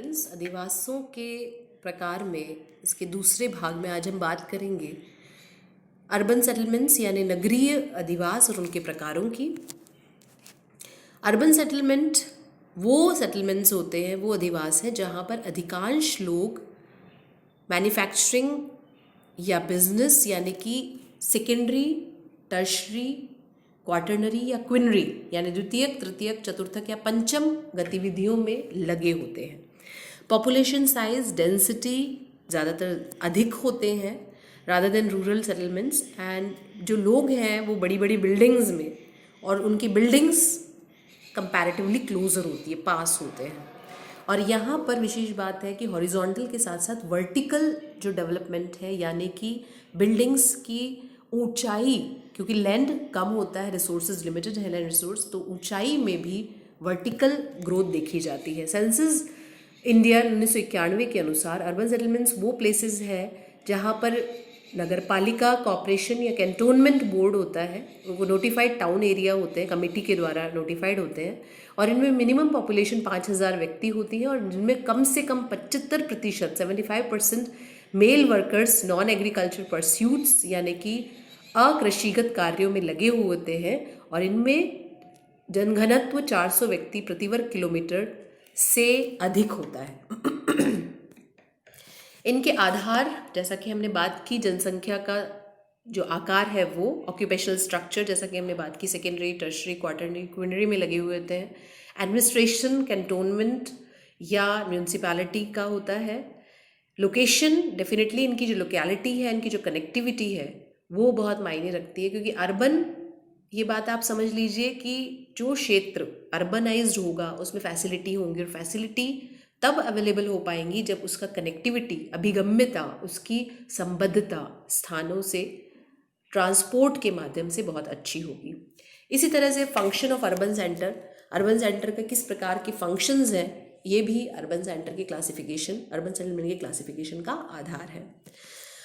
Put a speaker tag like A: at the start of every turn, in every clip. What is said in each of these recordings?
A: Settlements, अधिवासों के प्रकार में इसके दूसरे भाग में आज हम बात करेंगे अर्बन सेटलमेंट्स यानी नगरीय अधिवास और उनके प्रकारों की। अर्बन सेटलमेंट वो सेटलमेंट्स होते हैं, वो अधिवास है जहाँ पर अधिकांश लोग मैन्युफैक्चरिंग या बिजनेस यानी कि सेकेंडरी, टर्शरी, क्वार्टरनरी या क्विनरी यानी द्वितीयक, तृतीयक, चतुर्थक या पंचम गतिविधियों में लगे होते हैं। पॉपुलेशन साइज, डेंसिटी ज़्यादातर अधिक होते हैं rather than rural settlements. And जो लोग हैं वो बड़ी बड़ी बिल्डिंग्स में, और उनकी बिल्डिंग्स कंपैरेटिवली क्लोजर होती है, पास होते हैं। और यहाँ पर विशेष बात है कि हॉरिजॉन्टल के साथ साथ वर्टिकल जो डेवलपमेंट है, यानी कि बिल्डिंग्स की ऊंचाई, क्योंकि लैंड कम होता है, रिसोर्सेज लिमिटेड है लैंड रिसोर्स, तो ऊंचाई में भी वर्टिकल ग्रोथ देखी जाती है। सेंसस इंडिया 1991 के अनुसार अर्बन सेटलमेंट्स वो प्लेसेस है जहाँ पर नगर पालिका, कॉर्पोरेशन या कैंटोनमेंट बोर्ड होता है, वो नोटिफाइड टाउन एरिया होते हैं, कमेटी के द्वारा नोटिफाइड होते हैं, और इनमें मिनिमम पॉपुलेशन 5000 व्यक्ति होती है, और जिनमें कम से कम 75% 75% male workers non agriculture pursuits यानी कि अकृषिगत कार्यों में लगे हुए होते हैं, और इनमें जनघनत्व 400 व्यक्ति प्रति वर्ग किलोमीटर से अधिक होता है। इनके आधार, जैसा कि हमने बात की, जनसंख्या का जो आकार है वो ऑक्यूपेशनल स्ट्रक्चर, जैसा कि हमने बात की, सेकेंडरी, टर्शरी, क्वार्टरनरी, क्विनरी में लगे हुए होते हैं। एडमिनिस्ट्रेशन कैंटोनमेंट या म्यूनसिपैलिटी का होता है। लोकेशन, डेफिनेटली इनकी जो लोकेलिटी है, इनकी जो कनेक्टिविटी है वो बहुत मायने रखती है, क्योंकि अर्बन, ये बात आप समझ लीजिए कि जो क्षेत्र अर्बनाइज्ड होगा उसमें फैसिलिटी होंगी, और फैसिलिटी तब अवेलेबल हो पाएंगी जब उसका कनेक्टिविटी, अभिगम्यता, उसकी संबद्धता स्थानों से ट्रांसपोर्ट के माध्यम से बहुत अच्छी होगी। इसी तरह से फंक्शन ऑफ अर्बन सेंटर का किस प्रकार के फंक्शंस हैं, ये भी अर्बन सेंटर की क्लासिफिकेशन, अर्बन सेटलमेंट की क्लासिफिकेशन का आधार है।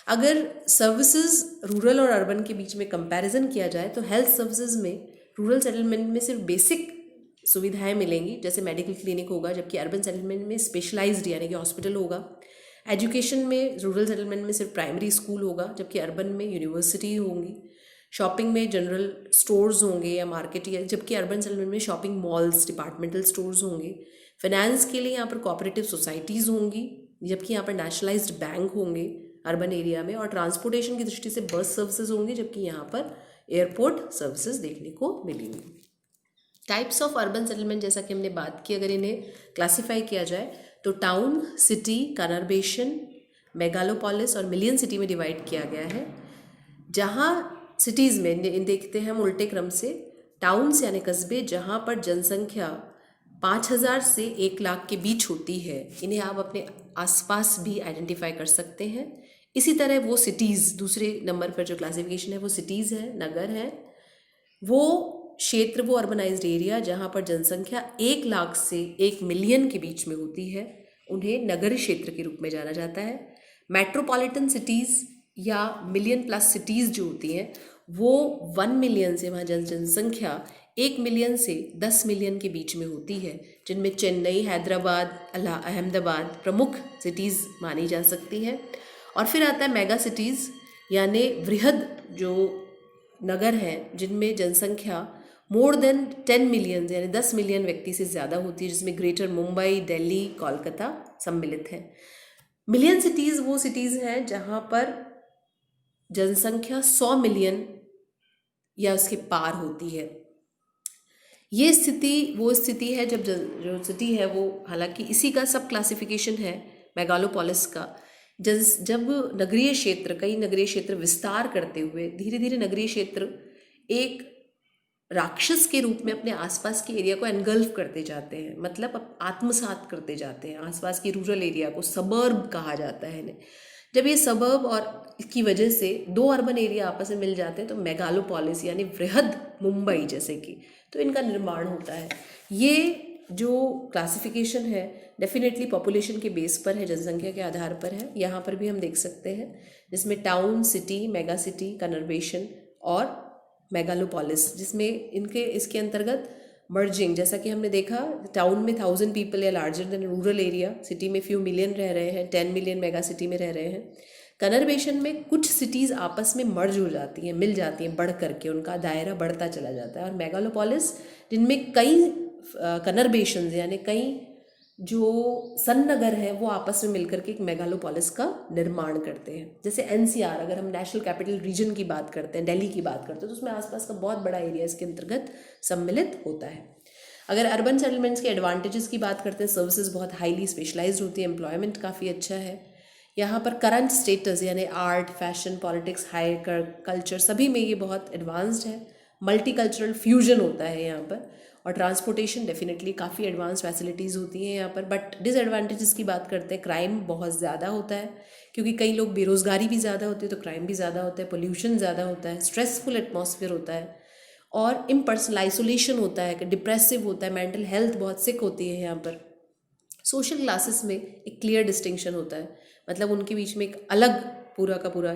A: अगर सर्विसेज रूरल और अर्बन के बीच में कंपैरिजन किया जाए तो हेल्थ सर्विसेज में रूरल सेटलमेंट में सिर्फ बेसिक सुविधाएं मिलेंगी, जैसे मेडिकल क्लिनिक होगा, जबकि अर्बन सेटलमेंट में स्पेशलाइज्ड यानी कि हॉस्पिटल होगा। एजुकेशन में रूरल सेटलमेंट में सिर्फ प्राइमरी स्कूल होगा, जबकि अर्बन में यूनिवर्सिटी होंगी। शॉपिंग में जनरल स्टोर्स होंगे या मार्केट, या जबकि अर्बन सेटलमेंट में शॉपिंग मॉल्स, डिपार्टमेंटल स्टोर्स होंगे। फाइनेंस के लिए यहाँ पर कोऑपरेटिव सोसाइटीज़ होंगी, जबकि यहाँ पर नेशनलाइज्ड बैंक होंगे अर्बन एरिया में। और ट्रांसपोर्टेशन की दृष्टि से बस सर्विसेज होंगी, जबकि यहाँ पर एयरपोर्ट सर्विसेज देखने को मिलेंगी। टाइप्स ऑफ अर्बन सेटलमेंट, जैसा कि हमने बात की, अगर इन्हें क्लासिफाई किया जाए तो टाउन, सिटी, कनर्बेशन, मेगालोपोलिस और मिलियन सिटी में डिवाइड किया गया है। जहाँ सिटीज़ में देखते हैं हम उल्टे क्रम से, टाउन्स यानी कस्बे जहाँ पर जनसंख्या 5000 से 1 लाख के बीच होती है, इन्हें आप अपने आसपास भी आइडेंटिफाई कर सकते हैं। इसी तरह वो सिटीज़, दूसरे नंबर पर जो क्लासिफिकेशन है वो सिटीज़ है, नगर है, वो क्षेत्र, वो अर्बनाइज्ड एरिया जहाँ पर जनसंख्या 1 लाख से 1 मिलियन के बीच में होती है, उन्हें नगरीय क्षेत्र के रूप में जाना जाता है। मेट्रोपॉलिटन सिटीज़ या मिलियन प्लस सिटीज़ जो होती हैं वो 1 मिलियन से, वहाँ जनसंख्या 1 मिलियन से 10 मिलियन के बीच में होती है, जिनमें चेन्नई, हैदराबाद, अहमदाबाद प्रमुख सिटीज़ मानी जा सकती है। और फिर आता है मेगा सिटीज़ यानी वृहद जो नगर हैं, जिनमें जनसंख्या मोर देन 10 मिलियन यानी 10 मिलियन व्यक्ति से ज़्यादा होती है, जिसमें ग्रेटर मुंबई, दिल्ली, कोलकाता सम्मिलित हैं। मिलियन सिटीज़ वो सिटीज़ हैं जहाँ पर जनसंख्या 100 मिलियन या उसके पार होती है। ये स्थिति वो स्थिति है जब जो सिटी है वो, हालांकि इसी का सब क्लासिफिकेशन है मेगालोपोलिस का, जब नगरीय क्षेत्र, कई नगरीय क्षेत्र विस्तार करते हुए धीरे धीरे नगरीय क्षेत्र एक राक्षस के रूप में अपने आसपास के एरिया को एनगल्फ करते जाते हैं, मतलब आत्मसात करते जाते हैं आसपास की रूरल एरिया को। सबर्ब कहा जाता है इन्हें। जब ये सबर्ब और इसकी वजह से 2 अर्बन एरिया आपस में मिल जाते हैं तो मेगालोपोलिस यानी वृहद मुंबई जैसे कि, तो इनका निर्माण होता है। ये जो क्लासिफिकेशन है डेफिनेटली पॉपुलेशन के बेस पर है, जनसंख्या के आधार पर है। यहाँ पर भी हम देख सकते हैं, जिसमें टाउन, सिटी, मेगा सिटी, कनर्बेशन और मेगालोपोलिस, जिसमें इसके अंतर्गत मर्जिंग, जैसा कि हमने देखा टाउन में 1000 पीपल या larger than rural area, city में फ्यू मिलियन रह रहे हैं, 10 मिलियन मेगा सिटी में रह रहे हैं। कनर्वेशन में कुछ सिटीज़ आपस में मर्ज हो जाती हैं, मिल जाती हैं, बढ़ करके उनका दायरा बढ़ता चला जाता है। और मेगालोपोलिस जिनमें कई कनर्वेशन यानी कई जो सन नगर हैं वो आपस में मिलकर के एक मेगालोपोलिस का निर्माण करते हैं। जैसे एनसीआर, अगर हम नेशनल कैपिटल रीजन की बात करते हैं, दिल्ली की बात करते हैं, तो उसमें आसपास का बहुत बड़ा एरिया इसके अंतर्गत सम्मिलित होता है। अगर अर्बन सेटलमेंट्स के एडवांटेजेस की बात करते हैं, सर्विसेज बहुत हाईली स्पेशलाइज्ड होती है, एम्प्लॉयमेंट काफ़ी अच्छा है। यहाँ पर करंट स्टेटस यानी art, fashion, politics, higher culture सभी में ये बहुत एडवांस्ड है। मल्टीकल्चरल फ्यूजन होता है यहाँ पर। और ट्रांसपोर्टेशन डेफिनेटली काफ़ी एडवांस फैसिलिटीज़ होती हैं यहाँ पर। बट डिसएडवांटेजेस की बात करते हैं, क्राइम बहुत ज़्यादा होता है क्योंकि कई लोग, बेरोज़गारी भी ज़्यादा होती है तो क्राइम भी ज़्यादा होता है, पोल्यूशन ज़्यादा होता है, स्ट्रेसफुल एटमॉस्फेयर होता है और इम्पर्सनल आइसोलेशन होता है, डिप्रेसिव होता है, मेंटल हेल्थ बहुत सिक होती है यहाँ पर। सोशल क्लासेस में एक क्लियर डिस्टिंक्शन होता है, मतलब उनके बीच में एक अलग पूरा का पूरा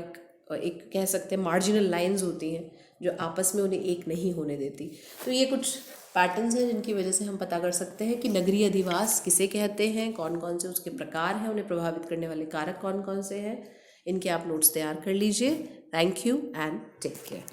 A: एक कह सकते हैं मार्जिनल लाइंस होती हैं जो आपस में उन्हें एक नहीं होने देती। तो ये कुछ पैटर्न्स हैं जिनकी वजह से हम पता कर सकते हैं कि नगरीय अधिवास किसे कहते हैं, कौन कौन से उसके प्रकार हैं, उन्हें प्रभावित करने वाले कारक कौन कौन से हैं। इनके आप नोट्स तैयार कर लीजिए। Thank you and take care.